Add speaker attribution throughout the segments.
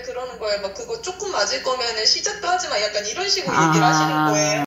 Speaker 1: 그러는 거예요. 막 그거 조금 맞을 거면은 시작도 하지 마. 약간 이런 식으로 얘기를 하시는 거예요.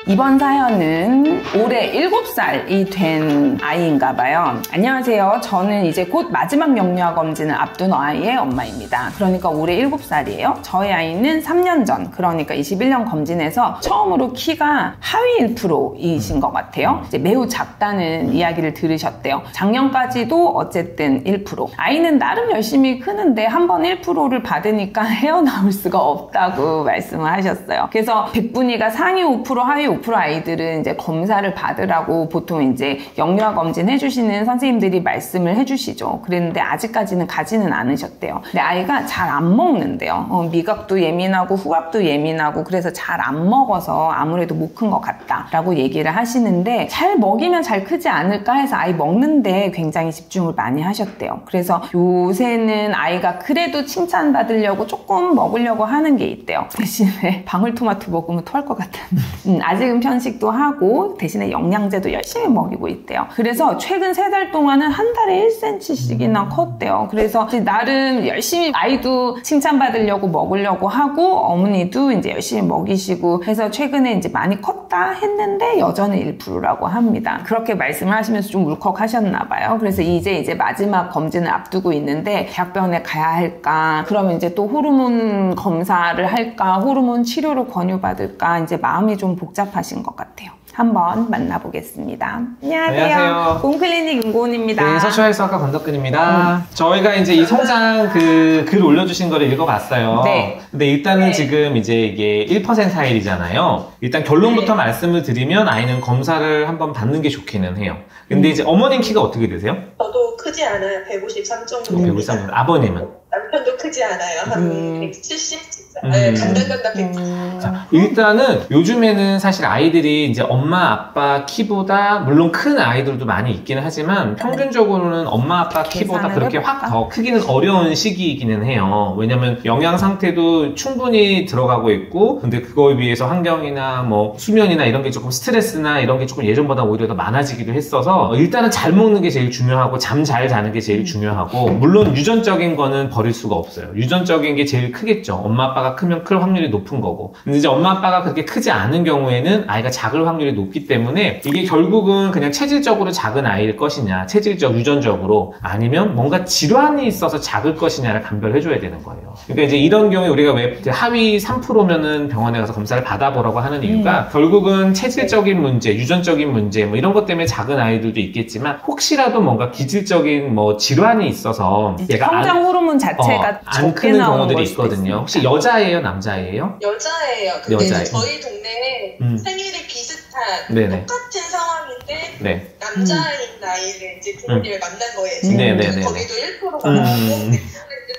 Speaker 2: 이번 사연은 올해 7살이 된 아이인가 봐요. 안녕하세요. 저는 이제 곧 마지막 영유아 검진을 앞둔 아이의 엄마입니다. 그러니까 올해 7살이에요. 저희 아이는 3년 전, 그러니까 21년 검진에서 처음으로 키가 하위 1%이신 것 같아요. 이제 매우 작다는 이야기를 들으셨대요. 작년까지도 어쨌든 1%. 아이는 나름 열심히 크는데 한 번 1%를 받으니까 헤어나올 수가 없다고 말씀을 하셨어요. 그래서 백분위가 상위 5%, 하위 5% 아이들은 이제 검사를 받으라고 보통 이제 영유아 검진 해주시는 선생님들이 말씀을 해주시죠. 그랬는데 아직까지는 가지는 않으셨대요. 근데 아이가 잘 안 먹는데요. 미각도 예민하고 후각도 예민하고 그래서 잘 안 먹어서 아무래도 못 큰 것 같다라고 얘기를 하시는데 잘 먹이면 잘 크지 않을까 해서 아이 먹는데 굉장히 집중을 많이 하셨대요. 그래서 요새는 아이가 그래도 칭찬받으려고 조금 먹으려고 하는 게 있대요. 대신에 방울토마토 먹으면 토할 것 같은 아직은 편식도 하고 대신에 영양제도 열심히 먹이고 있대요. 그래서 최근 3달 동안은 한 달에 1cm씩이나 컸대요. 그래서 나름 열심히 아이도 칭찬받으려고 먹으려고 하고 어머니도 이제 열심히 먹이시고 해서 최근에 이제 많이 컸다 했는데 여전히 1%라고 합니다. 그렇게 말씀을 하시면서 좀 울컥하셨나 봐요. 그래서 이제 마지막 검진을 앞두고 있는데 대학병원에 가야 할까? 그러면 이제 또 호르몬 검사를 할까? 호르몬 치료를 권유받을까? 이제 마음이 좀 복잡하신 것 같아요. 한번 만나보겠습니다. 안녕하세요. 공클리닉 윤고은입니다.
Speaker 3: 네, 서초해수학과 권덕근입니다. 저희가 이제 이 성장 글 올려주신 거를 읽어봤어요.
Speaker 2: 네.
Speaker 3: 근데 일단은 지금 이제 이게 1% 하일이잖아요. 일단 결론부터 말씀을 드리면 아이는 검사를 한번 받는 게 좋기는 해요. 근데 이제 어머님 키가 어떻게 되세요?
Speaker 1: 저도 크지 않아요. 153 정도.
Speaker 3: 153. 아버님은?
Speaker 1: 남편도 크지 않아요. 한 170? 간단간단 170.
Speaker 3: 자, 일단은 요즘에는 사실 아이들이 이제 엄마 아빠 키보다 물론 큰 아이들도 많이 있기는 하지만 평균적으로는 엄마 아빠 키보다 그렇게 확 더 크기는 어려운 시기이기는 해요. 왜냐면 영양 상태도 충분히 들어가고 있고 근데 그거에 비해서 환경이나 뭐 수면이나 이런 게 조금 스트레스나 이런 게 조금 예전보다 오히려 더 많아지기도 했어서 일단은 잘 먹는 게 제일 중요하고 잠 잘 자는 게 제일 중요하고 물론 유전적인 거는 버릴 수가 없어요. 유전적인 게 제일 크겠죠. 엄마 아빠가 크면 클 확률이 높은 거고 근데 이제 엄마 아빠가 그렇게 크지 않은 경우에는 아이가 작을 확률이 높기 때문에 이게 결국은 그냥 체질적으로 작은 아이일 것이냐 체질적 유전적으로 아니면 뭔가 질환이 있어서 작을 것이냐를 감별해줘야 되는 거예요. 그러니까 이제 이런 경우에 우리가 왜 하위 3%면은 병원에 가서 검사를 받아보라고 하는 이유가 결국은 체질적인 문제, 유전적인 문제 뭐 이런 것 때문에 작은 아이들도 있겠지만 혹시라도 뭔가 기질적인 뭐 질환이 있어서 얘가
Speaker 2: 성장 호르몬 자체가
Speaker 3: 안 크는 경우들이 있거든요. 혹시 여자예요, 남자예요?
Speaker 1: 여자예요. 근데
Speaker 3: 여자예요.
Speaker 1: 저희 동네에 생일이 비슷한
Speaker 3: 네네.
Speaker 1: 똑같은 상황인데
Speaker 3: 네.
Speaker 1: 남자인 나이를 이제 부모님을 만난 거예요. 지금.
Speaker 3: 네네네.
Speaker 1: 거기도 1%가 나오고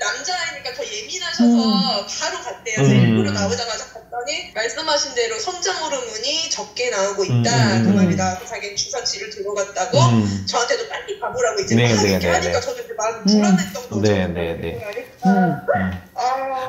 Speaker 1: 남자아이니까 더 예민하셔서 바로 갔대요. 1% 나오자마자 갔더니 말씀하신 대로 성장 호르몬이 적게 나오고 있다 그 말이다. 자기는 주사치를 들어갔다고 저한테도 빨리 가보라고 이제 막 이렇게 하니까 저도 이제 마음이 불안했던 거죠.
Speaker 3: 네네네.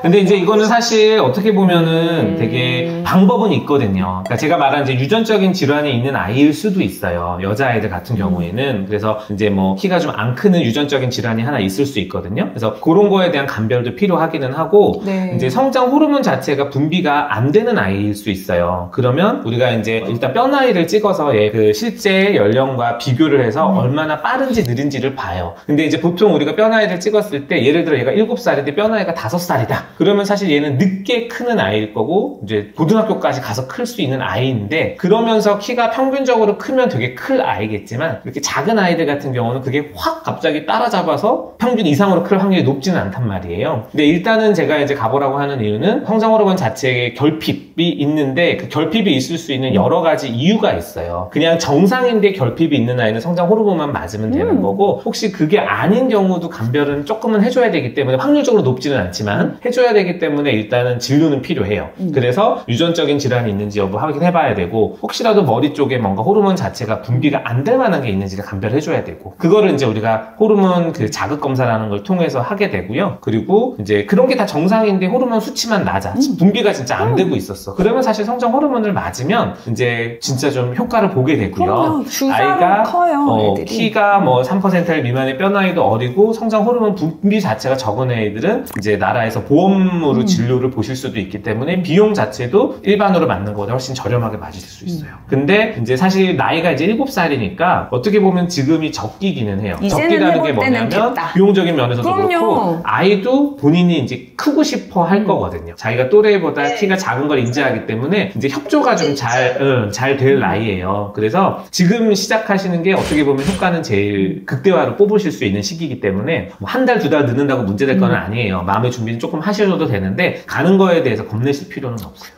Speaker 3: 근데 이제 이거는 사실 어떻게 보면은 되게 방법은 있거든요. 그러니까 제가 말한 이제 유전적인 질환이 있는 아이일 수도 있어요. 여자아이들 같은 경우에는. 그래서 이제 뭐 키가 좀 안 크는 유전적인 질환이 하나 있을 수 있거든요. 그래서 그런 거에 대한 감별도 필요하기는 하고 이제 성장 호르몬 자체가 분비가 안 되는 아이일 수 있어요. 그러면 우리가 이제 일단 뼈 나이를 찍어서 그 실제 연령과 비교를 해서 얼마나 빠른지 느린지를 봐요. 근데 이제 보통 우리가 뼈 나이를 찍었을 때 예를 들어 얘가 7살인데 뼈 나이가 5살이다. 그러면 사실 얘는 늦게 크는 아이일 거고 이제 고등학교까지 가서 클 수 있는 아이인데 그러면서 키가 평균적으로 크면 되게 클 아이겠지만 이렇게 작은 아이들 같은 경우는 그게 확 갑자기 따라잡아서 평균 이상으로 클 확률이 높지는 않단 말이에요. 근데 일단은 제가 이제 가보라고 하는 이유는 성장 호르몬 자체에 결핍이 있는데 그 결핍이 있을 수 있는 여러 가지 이유가 있어요. 그냥 정상인데 결핍이 있는 아이는 성장 호르몬만 맞으면 되는 거고 혹시 그게 아닌 경우도 감별은 조금은 해줘야 되기 때문에 확률적으로 높지는 않지만 해줘야 해줘야 되기 때문에 일단은 진료는 필요해요. 그래서 유전적인 질환이 있는지 여부 확인해봐야 되고, 혹시라도 머리 쪽에 뭔가 호르몬 자체가 분비가 안 될 만한 게 있는지를 감별해줘야 되고, 그거를 이제 우리가 호르몬 그 자극 검사라는 걸 통해서 하게 되고요. 그리고 이제 그런 게 다 정상인데 호르몬 수치만 낮아. 분비가 진짜 안 되고 있었어. 그러면 사실 성장 호르몬을 맞으면 이제 진짜 좀 효과를 보게 되고요.
Speaker 2: 아이가 커요,
Speaker 3: 키가 뭐 3% 미만의 뼈 나이도 어리고 성장 호르몬 분비 자체가 적은 애들은 이제 나라에서 보험으로 진료를 보실 수도 있기 때문에 비용 자체도 일반으로 맞는 것보다 훨씬 저렴하게 맞으실 수 있어요. 근데 이제 사실 나이가 이제 7살이니까 어떻게 보면 지금이 적기기는 해요. 적기라는 게 뭐냐면 비용적인 면에서도 그렇고, 아이도 본인이 이제 크고 싶어 할 거거든요. 자기가 또래보다 키가 작은 걸 인지하기 때문에 이제 협조가 좀 잘 될 나이예요. 그래서 지금 시작하시는 게 어떻게 보면 효과는 제일 극대화로 뽑으실 수 있는 시기이기 때문에 뭐 한 달, 두 달 늦는다고 문제될 건 아니에요. 마음의 준비는 조금 하셔도 되는데 가는 거에 대해서 겁내실 필요는 없어요.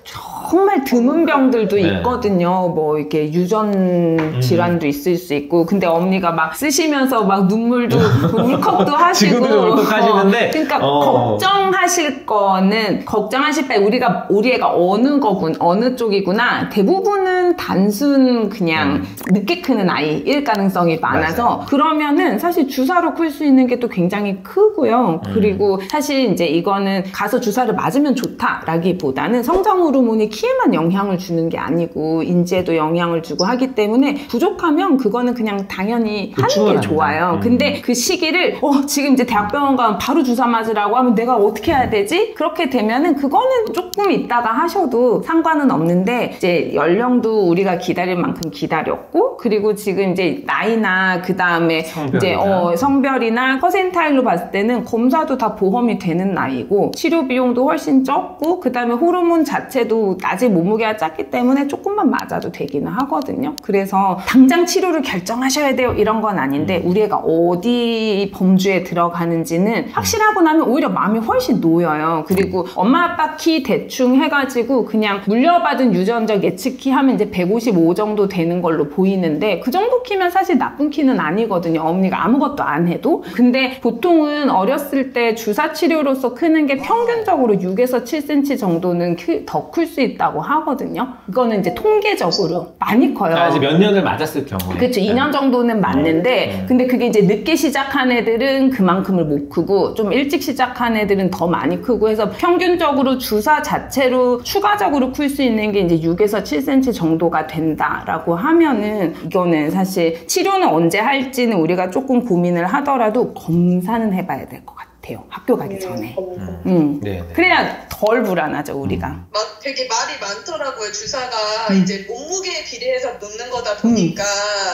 Speaker 2: 정말 드문 병들도 있거든요. 뭐 이렇게 유전 질환도 있을 수 있고, 근데 어머니가 막 쓰시면서 막 눈물도 울컥도 하시고
Speaker 3: 지금도 울컥하시는데
Speaker 2: 그러니까 걱정하실 거는 걱정하실 바에 우리 애가 어느 쪽이구나. 대부분은 단순 그냥 늦게 크는 아이일 가능성이 많아서
Speaker 3: 맞아요.
Speaker 2: 그러면은 사실 주사로 클 수 있는 게 또 굉장히 크고요. 그리고 사실 이제 이거는 가서 주사를 맞으면 좋다라기보다는 성장 호르몬이 키에만 영향을 주는 게 아니고 인지에도 영향을 주고 하기 때문에 부족하면 그거는 그냥 당연히 하는 게 좋아요. 근데 그 시기를 지금 이제 대학병원 가면 바로 주사 맞으라고 하면 내가 어떻게 해야 되지? 그렇게 되면은 그거는 조금 있다가 하셔도 상관은 없는데, 이제 연령도 우리가 기다릴 만큼 기다렸고, 그리고 지금 이제 나이나 그 다음에 이제 성별이나 퍼센타일로 봤을 때는 검사도 다 보험이 되는 나이고, 치료 비용도 훨씬 적고, 그 다음에 호르몬 자체도 아직 몸무게가 작기 때문에 조금만 맞아도 되기는 하거든요. 그래서 당장 치료를 결정하셔야 돼요 이런 건 아닌데, 우리 애가 어디 범주에 들어가는지는 확실하고 나면 오히려 마음이 훨씬 놓여요. 그리고 엄마 아빠 키 대충 해가지고 그냥 물려받은 유전적 예측키 하면 이제 155 정도 되는 걸로 보이는데, 그 정도 키면 사실 나쁜 키는 아니거든요. 어머니가 아무것도 안 해도. 근데 보통은 어렸을 때 주사 치료로서 크는 게 평균적으로 6에서 7cm 정도는 더 클 수 있다고 하거든요. 이거는 이제 통계적으로 많이 커요.
Speaker 3: 이제 몇 년을 맞았을 경우에.
Speaker 2: 그렇죠. 2년 정도는 맞는데, 근데 그게 이제 늦게 시작한 애들은 그만큼을 못 크고, 좀 일찍 시작한 애들은 더 많이 크고 해서 평균적으로 주사 자체로 추가적으로 클 수 있는 게 이제 6에서 7cm 정도가 된다라고 하면은, 이거는 사실 치료는 언제 할지는 우리가 조금 고민을 하더라도 검사는 해봐야 될 것 같아요. 학교 가기 전에. 그래야 덜 불안하죠, 우리가.
Speaker 1: 되게 말이 많더라고요. 주사가 이제 몸무게에 비례해서 놓는 거다 보니까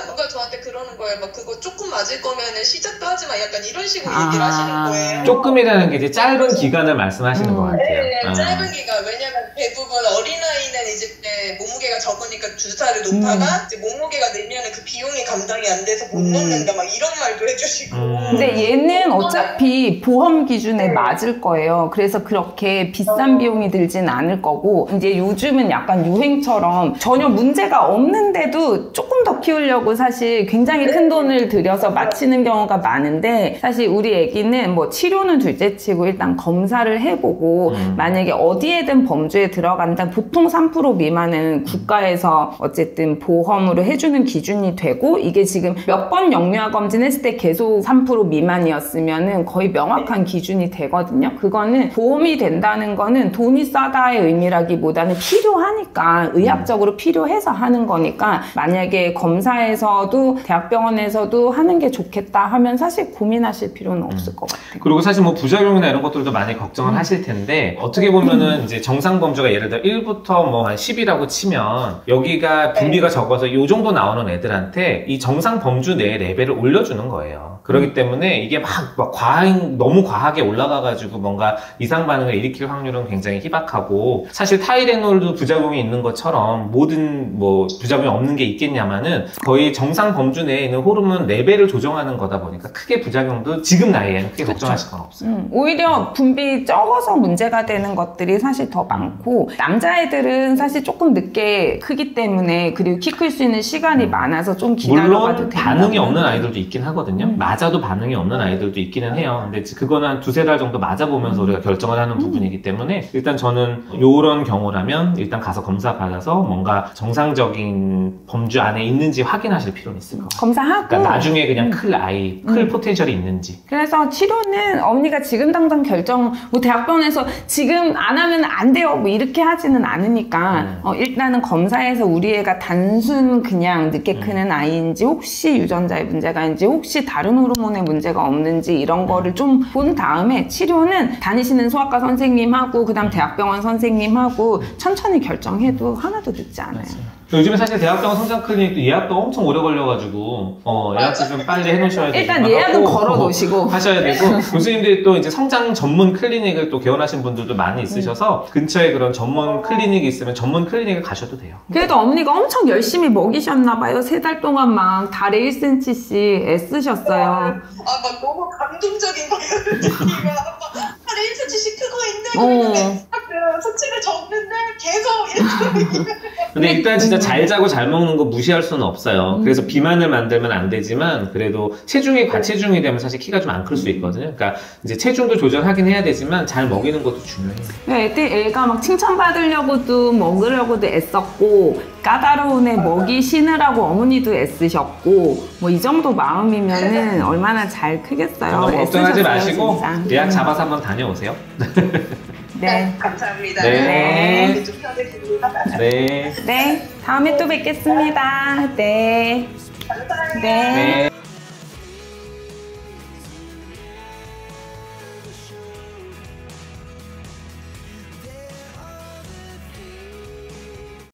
Speaker 1: 누가 저한테 그러는 거예요. 막 그거 조금 맞을 거면은 시작도 하지 마. 약간 이런 식으로 얘기를 하시는 거예요.
Speaker 3: 조금이라는 게 이제 짧은 기간을 말씀하시는 것 같아요.
Speaker 1: 네, 짧은 기간. 왜냐면 대부분 어린아이는 이제 몸무게가 적으니까 주사를 놓다가 이제 몸무게가 늘면은 그 비용이 감당이 안 돼서 못 놓는다. 막 이런 말도 해주시고.
Speaker 2: 근데 얘는 어차피 보험 기준에 맞을 거예요. 그래서 그렇게 비싼 비용이 들진 않을 거고, 이제 요즘은 약간 유행처럼 전혀 문제가 없는데도 조금 더 키우려고 사실 굉장히 큰 돈을 들여서 맞히는 경우가 많은데, 사실 우리 애기는 뭐 치료는 둘째치고 일단 검사를 해보고, 만약에 어디에든 범주에 들어간다, 보통 3% 미만은 국가에서 어쨌든 보험으로 해주는 기준이 되고, 이게 지금 몇 번 영유아 검진했을 때 계속 3% 미만이었으면은 거의 명확한 기준이 되거든요. 그거는 보험이 된다는 거는 돈이 싸다의 의미라기보다는 필요하니까, 의학적으로 필요해서 하는 거니까, 만약에 검사에서도 대학병원에서도 하는 게 좋겠다 하면 사실 고민하실 필요는 없을 것 같아요.
Speaker 3: 그리고 사실 뭐 부작용이나 이런 것들도 많이 걱정을 하실 텐데, 어떻게 보면은 이제 정상 범주가 예를 들어 1부터 뭐 한 10이라고 치면 여기가 분비가 적어서 이 정도 나오는 애들한테 이 정상 범주 내의 레벨을 올려주는 거예요. 그렇기 때문에 이게 막 너무 과하게 올라가가지고 뭔가 이상 반응을 일으킬 확률은 굉장히 희박하고, 사실 사실 타이레놀도 부작용이 있는 것처럼 모든 뭐 부작용이 없는 게 있겠냐마는 거의 정상 범주 내에 있는 호르몬 레벨을 조정하는 거다 보니까 크게 부작용도 지금 나이에는 크게 걱정하실 건 없어요.
Speaker 2: 오히려 분비 적어서 문제가 되는 것들이 사실 더 많고 남자애들은 사실 조금 늦게 크기 때문에 그리고 키 클 수 있는 시간이 많아서 좀 기다려봐도
Speaker 3: 물론
Speaker 2: 돼요.
Speaker 3: 반응이 없는 아이들도 있긴 하거든요. 맞아도 반응이 없는 아이들도 있기는 해요. 근데 그거는 한 2-3달 정도 맞아보면서 우리가 결정을 하는 부분이기 때문에 일단 저는 이런 경우라면 일단 가서 검사 받아서 뭔가 정상적인 범주 안에 있는지 확인하실 필요는 있을 것 같아요.
Speaker 2: 검사하고
Speaker 3: 그러니까 나중에 그냥 클 포텐셜이 있는지.
Speaker 2: 그래서 치료는 어머니가 지금 당장 결정 뭐 대학병원에서 지금 안 하면 안 돼요 뭐 이렇게 하지는 않으니까 일단은 검사해서 우리 애가 단순 그냥 늦게 크는 아이인지 혹시 유전자의 문제가 있는지 혹시 다른 호르몬의 문제가 없는지 이런 거를 좀 본 다음에 치료는 다니시는 소아과 선생님하고 그다음 대학병원 선생님하고 천천히 결정해도 하나도 늦지 않아요.
Speaker 3: 요즘에 사실 대학병원 성장 클리닉도 예약도 엄청 오래 걸려가지고 예약도 좀 빨리 해놓으셔야 되고
Speaker 2: 일단 예약은 걸어 놓으시고
Speaker 3: 하셔야 되고 교수님들이 또 이제 성장 전문 클리닉을 또 개원하신 분들도 많이 있으셔서 근처에 그런 전문 클리닉이 있으면 전문 클리닉을 가셔도 돼요.
Speaker 2: 그래도 어머니가 엄청 열심히 먹이셨나 봐요. 3달 동안 막 달에 1cm씩 애쓰셨어요.
Speaker 1: 막 너무 감동적인 거예요. 달에 1cm씩 크고 있는데 수치를 적는데 계속 이렇게
Speaker 3: 근데 일단 진짜 잘 자고 잘 먹는 거 무시할 수는 없어요. 그래서 비만을 만들면 안 되지만 그래도 체중이 과체중이 되면 사실 키가 좀 안 클 수 있거든요. 그러니까 이제 체중도 조절하긴 해야 되지만 잘 먹이는 것도 중요해요.
Speaker 2: 애가 막 칭찬받으려고도 먹으려고도 애썼고 까다로운 애 먹이시느라고 어머니도 애쓰셨고 뭐 이 정도 마음이면은 얼마나 잘 크겠어요.
Speaker 3: 너무 걱정하지 마시고
Speaker 2: 진짜.
Speaker 3: 예약 잡아서 한번 다녀오세요.
Speaker 1: 네, 감사합니다.
Speaker 3: 네.
Speaker 2: 네, 다음에 또 뵙겠습니다. 네.
Speaker 1: 감사합니다.
Speaker 2: 네.